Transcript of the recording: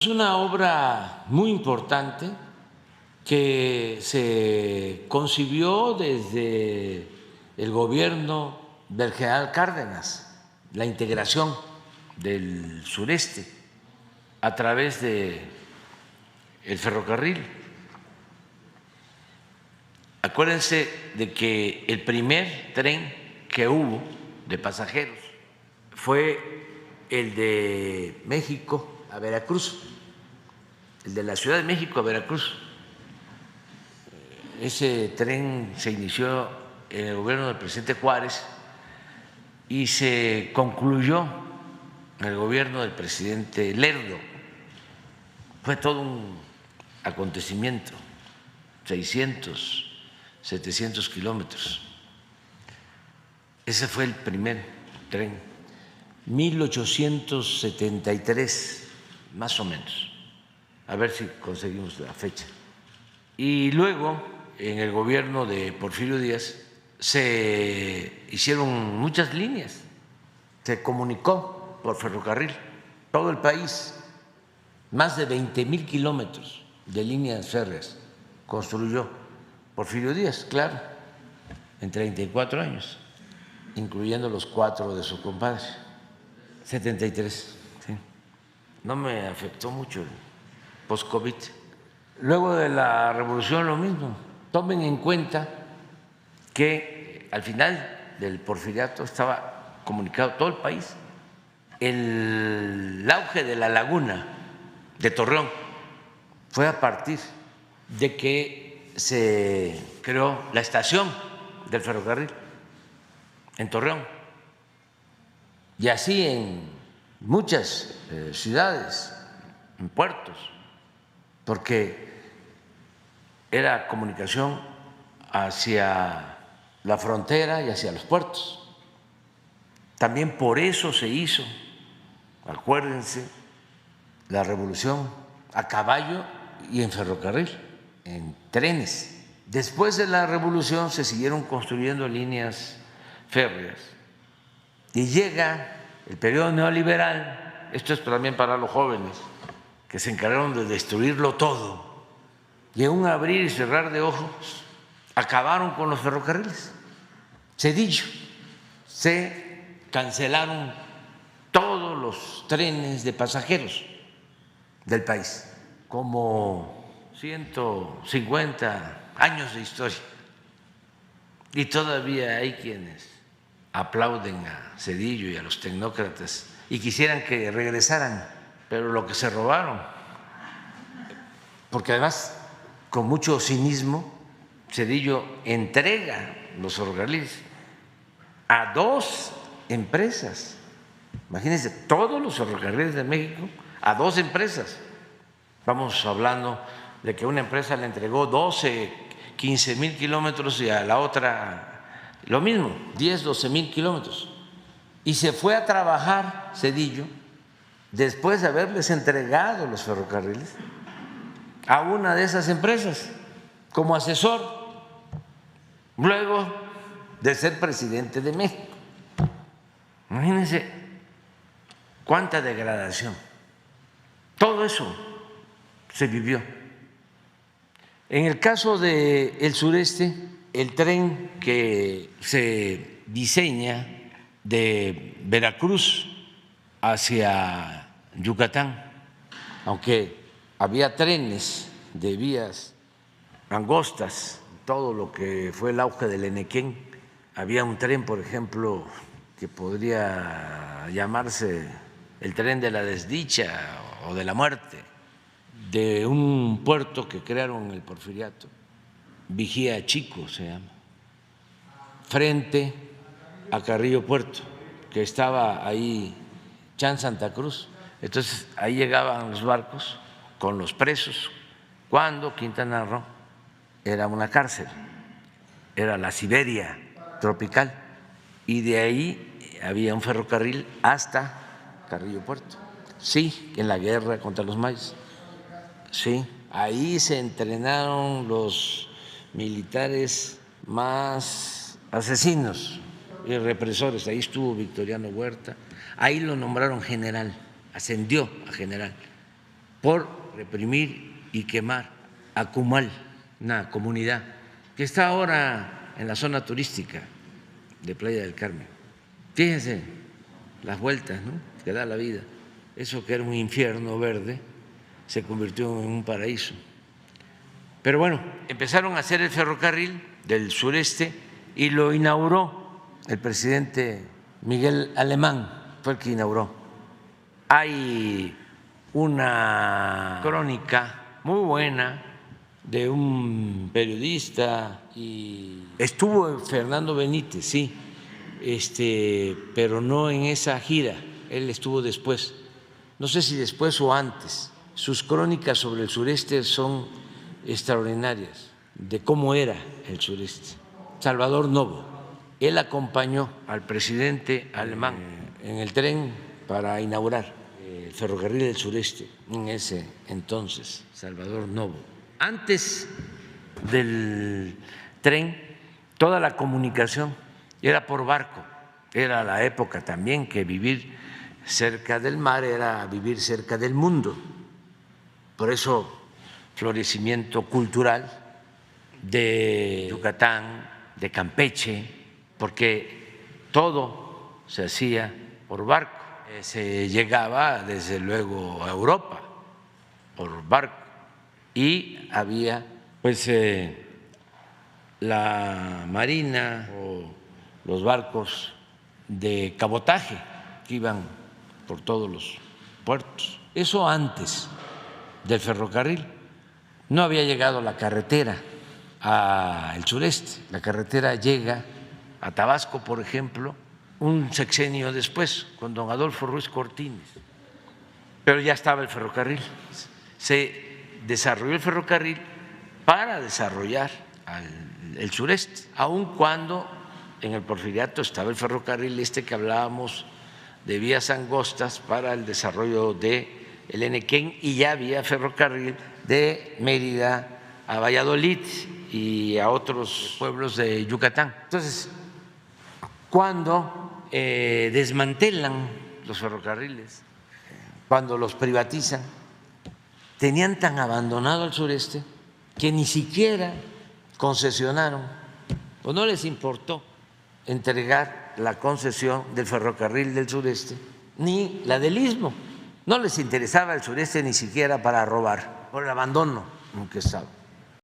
Es una obra muy importante que se concibió desde el gobierno del general Cárdenas, la integración del sureste a través de el ferrocarril. Acuérdense de que el primer tren que hubo de pasajeros fue el de México a Veracruz, el de la Ciudad de México a Veracruz. Ese tren se inició en el gobierno del presidente Juárez y se concluyó en el gobierno del presidente Lerdo. Fue todo un acontecimiento, 600, 700 kilómetros. Ese fue el primer tren, 1873, más o menos. A ver si conseguimos la fecha. Y luego, en el gobierno de Porfirio Díaz, se hicieron muchas líneas, se comunicó por ferrocarril todo el país, más de 20,000 kilómetros de líneas férreas construyó Porfirio Díaz, claro, en 34 años, incluyendo los 4 de su compadre. 73, sí. No me afectó mucho el post-COVID. Luego de la revolución lo mismo. Tomen en cuenta que al final del porfiriato estaba comunicado todo el país. El auge de la laguna de Torreón fue a partir de que se creó la estación del ferrocarril en Torreón. Y así en muchas ciudades, en puertos, porque era comunicación hacia la frontera y hacia los puertos. También por eso se hizo, acuérdense, la revolución a caballo y en ferrocarril, en trenes. Después de la revolución se siguieron construyendo líneas férreas. Y llega el periodo neoliberal, esto es también para los jóvenes, que se encargaron de destruirlo todo, y en un abrir y cerrar de ojos acabaron con los ferrocarriles. Cedillo, se cancelaron todos los trenes de pasajeros del país, como 150 años de historia, y todavía hay quienes aplauden a Cedillo y a los tecnócratas y quisieran que regresaran, pero lo que se robaron, porque además con mucho cinismo Cedillo entrega los ferrocarriles a 2 empresas. Imagínense, todos los ferrocarriles de México a 2 empresas. Vamos hablando de que una empresa le entregó 12, 15,000 kilómetros y a la otra lo mismo, 10, 12,000 kilómetros. Y se fue a trabajar Cedillo, después de haberles entregado los ferrocarriles, a una de esas empresas como asesor, luego de ser presidente de México. Imagínense cuánta degradación. Todo eso se vivió. En el caso del sureste, el tren que se diseña de Veracruz hacia Yucatán, aunque había trenes de vías angostas, todo lo que fue el auge del Enequén, había un tren, por ejemplo, que podría llamarse el tren de la desdicha o de la muerte, de un puerto que crearon en el Porfiriato, Vigía Chico se llama, frente a Carrillo Puerto, que estaba ahí Chan Santa Cruz. Entonces ahí llegaban los barcos con los presos, cuando Quintana Roo era una cárcel, era la Siberia tropical, y de ahí había un ferrocarril hasta Carrillo Puerto. Sí, en la guerra contra los mayas, sí, ahí se entrenaron los militares más asesinos y represores. Ahí estuvo Victoriano Huerta, ahí lo nombraron general, ascendió a general por reprimir y quemar a Cumal, una comunidad que está ahora en la zona turística de Playa del Carmen. Fíjense las vueltas, ¿no?, que da la vida. Eso que era un infierno verde se convirtió en un paraíso. Pero bueno, empezaron a hacer el ferrocarril del sureste y lo inauguró el presidente Miguel Alemán, fue el que inauguró. Hay una crónica muy buena de un periodista y estuvo Fernando Benítez, sí, pero no en esa gira, él estuvo después, no sé si después o antes. Sus crónicas sobre el sureste son extraordinarias, de cómo era el sureste. Salvador Novo, él acompañó al presidente Alemán en el tren para inaugurar el ferrocarril del sureste en ese entonces, Salvador Novo. Antes del tren, toda la comunicación era por barco. Era la época también que vivir cerca del mar era vivir cerca del mundo. Por eso, florecimiento cultural de Yucatán, de Campeche, porque todo se hacía por barco. Se llegaba desde luego a Europa por barco y había pues la marina o los barcos de cabotaje que iban por todos los puertos. Eso antes del ferrocarril. No había llegado la carretera al sureste. La carretera llega a Tabasco, por ejemplo, un sexenio después, con don Adolfo Ruiz Cortines. Pero ya estaba el ferrocarril. Se desarrolló el ferrocarril para desarrollar el sureste, aun cuando en el Porfiriato estaba el ferrocarril que hablábamos de vías angostas para el desarrollo de el Enequén, y ya había ferrocarril de Mérida a Valladolid y a otros pueblos de Yucatán. Entonces, cuando desmantelan los ferrocarriles, cuando los privatizan, tenían tan abandonado el sureste que ni siquiera concesionaron o no les importó entregar la concesión del ferrocarril del sureste ni la del istmo. No les interesaba el sureste ni siquiera para robar, por el abandono en que estaba.